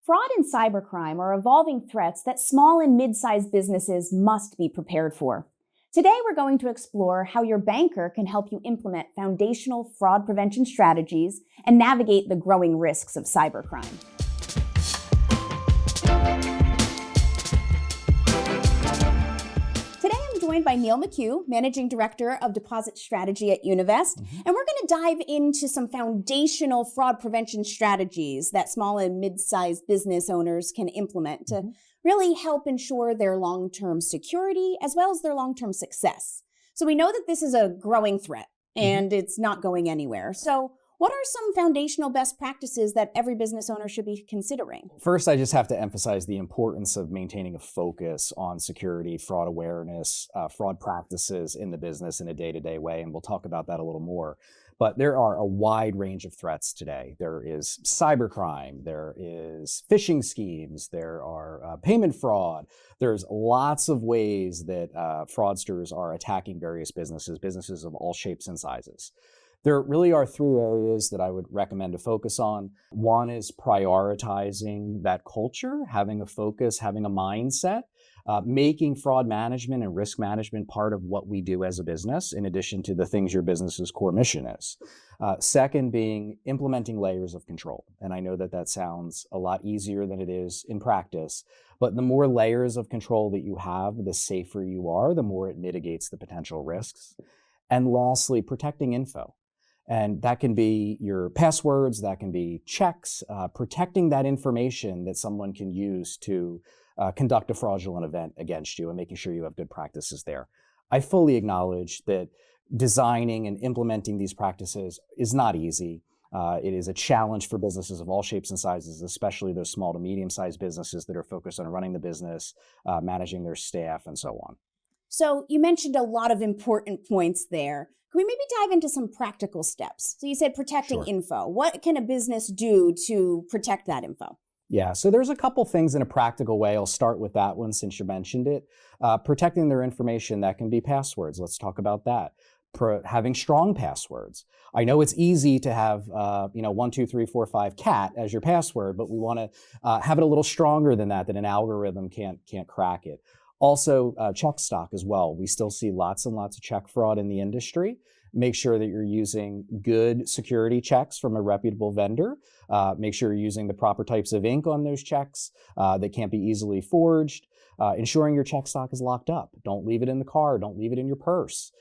Fraud and cybercrime are evolving threats that small and mid-sized businesses must be prepared for. Today, we're going to explore how your banker can help you implement foundational fraud prevention strategies and navigate the growing risks of cybercrime. Today, I'm joined by Neil McHugh, Managing Director of Deposit Strategy at Univest, and we're going to dive into some foundational fraud prevention strategies that small and mid-sized business owners can implement to really help ensure their long-term security as well as their long-term success. So we know that this is a growing threat and it's not going anywhere. So what are some foundational best practices that every business owner should be considering? First, I just have to emphasize the importance of maintaining a focus on security, fraud awareness, fraud practices in the business in a day-to-day way, and we'll talk about that a little more. But there are a wide range of threats today. There is cybercrime, there is phishing schemes, there are payment fraud. There's lots of ways that fraudsters are attacking various businesses of all shapes and sizes. There really are three areas that I would recommend to focus on. One is prioritizing that culture, having a focus, having a mindset, making fraud management and risk management part of what we do as a business, in addition to the things your business's core mission is. Second being implementing layers of control. And I know that that sounds a lot easier than it is in practice, but the more layers of control that you have, the safer you are, the more it mitigates the potential risks. And lastly, protecting info. And that can be your passwords, that can be checks, protecting that information that someone can use to conduct a fraudulent event against you and making sure you have good practices there. I fully acknowledge that designing and implementing these practices is not easy. It is a challenge for businesses of all shapes and sizes, especially those small to medium-sized businesses that are focused on running the business, managing their staff, and so on. So you mentioned a lot of important points there. Can we maybe dive into some practical steps? So you said protecting info. What can a business do to protect that info? Yeah, so there's a couple things in a practical way. I'll start with that one since you mentioned it. Protecting their information, that can be passwords. Let's talk about that. Having strong passwords. I know it's easy to have 1, 2, 3, 4, 5 cat as your password, but we want to have it a little stronger than that an algorithm can't crack it. Also, check stock as well. We still see lots and lots of check fraud in the industry. Make sure that you're using good security checks from a reputable vendor. Make sure you're using the proper types of ink on those checks that can't be easily forged. Ensuring your check stock is locked up. Don't leave it in the car. Don't leave it in your purse.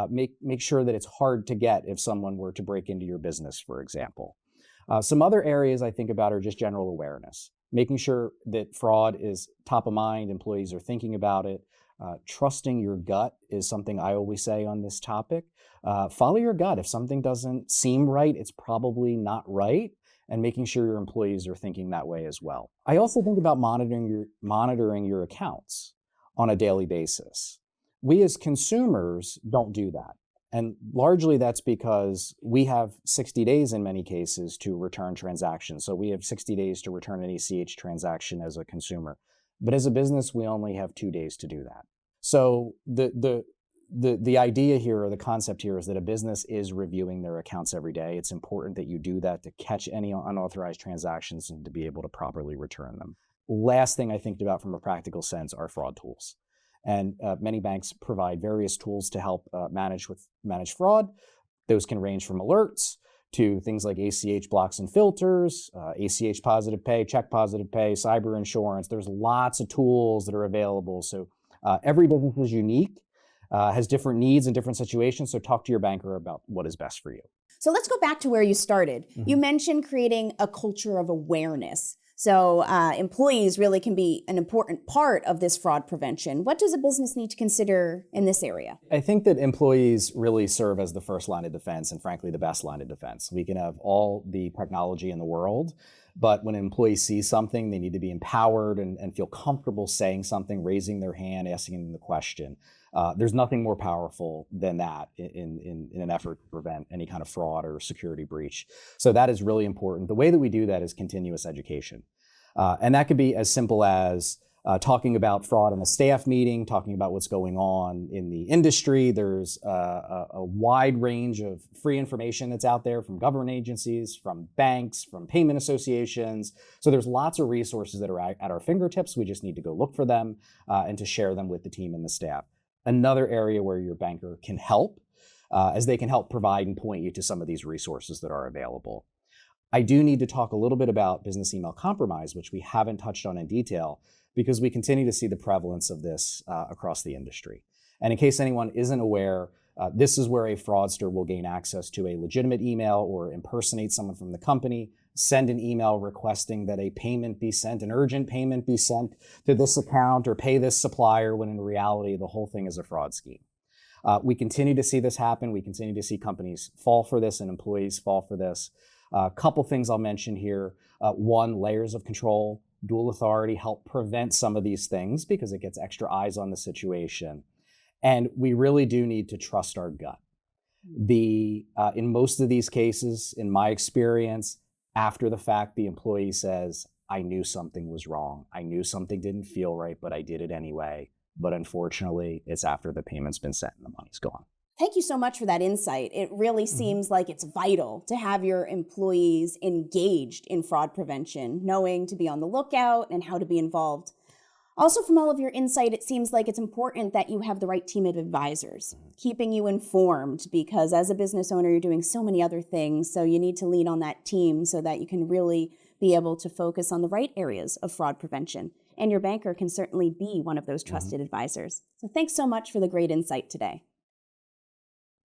Make sure that it's hard to get if someone were to break into your business, for example. Some other areas I think about are just general awareness. Making sure that fraud is top of mind, employees are thinking about it. Trusting your gut is something I always say on this topic. Follow your gut. If something doesn't seem right, it's probably not right, and making sure your employees are thinking that way as well. I also think about monitoring your accounts on a daily basis. We as consumers don't do that. And largely that's because we have 60 days in many cases to return transactions. So we have 60 days to return an ACH transaction as a consumer. But as a business, we only have 2 days to do that. So the idea here, or the concept here, is that a business is reviewing their accounts every day. It's important that you do that to catch any unauthorized transactions and to be able to properly return them. Last thing I think about from a practical sense are fraud tools. And many banks provide various tools to help manage fraud. Those can range from alerts to things like ACH blocks and filters, ACH positive pay, check positive pay, cyber insurance. There's lots of tools that are available. So every business is unique, has different needs and different situations. So talk to your banker about what is best for you. So let's go back to where you started. You mentioned creating a culture of awareness. So employees really can be an important part of this fraud prevention. What does a business need to consider in this area? I think that employees really serve as the first line of defense and frankly the best line of defense. We can have all the technology in the world, but when an employee sees something, they need to be empowered and feel comfortable saying something, raising their hand, asking the question. There's nothing more powerful than that in an effort to prevent any kind of fraud or security breach. So that is really important. The way that we do that is continuous education. And that could be as simple as talking about fraud in a staff meeting, talking about what's going on in the industry. There's a wide range of free information that's out there from government agencies, from banks, from payment associations. So there's lots of resources that are at our fingertips. We just need to go look for them and to share them with the team and the staff. Another area where your banker can help, as they can help provide and point you to some of these resources that are available. I do need to talk a little bit about business email compromise, which we haven't touched on in detail, because we continue to see the prevalence of this across the industry. And in case anyone isn't aware, this is where a fraudster will gain access to a legitimate email or impersonate someone from the company, send an email requesting that a payment be sent, an urgent payment be sent to this account or pay this supplier, when in reality, the whole thing is a fraud scheme. We continue to see this happen. We continue to see companies fall for this and employees fall for this. A couple things I'll mention here. One, layers of control. Dual authority help prevent some of these things because it gets extra eyes on the situation. And we really do need to trust our gut. In most of these cases, in my experience, after the fact, the employee says, I knew something was wrong. I knew something didn't feel right, but I did it anyway. But unfortunately, it's after the payment's been sent and the money's gone. Thank you so much for that insight. It really seems like it's vital to have your employees engaged in fraud prevention, knowing to be on the lookout and how to be involved. Also, from all of your insight, it seems like it's important that you have the right team of advisors, keeping you informed, because as a business owner, you're doing so many other things. So you need to lean on that team so that you can really be able to focus on the right areas of fraud prevention. And your banker can certainly be one of those trusted advisors. So thanks so much for the great insight today.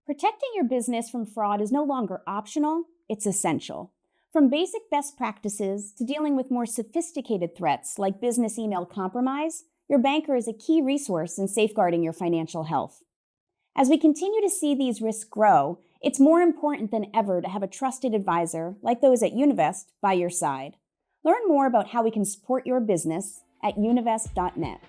Protecting your business from fraud is no longer optional, it's essential. From basic best practices to dealing with more sophisticated threats like business email compromise, your banker is a key resource in safeguarding your financial health. As we continue to see these risks grow, it's more important than ever to have a trusted advisor like those at Univest by your side. Learn more about how we can support your business at univest.net.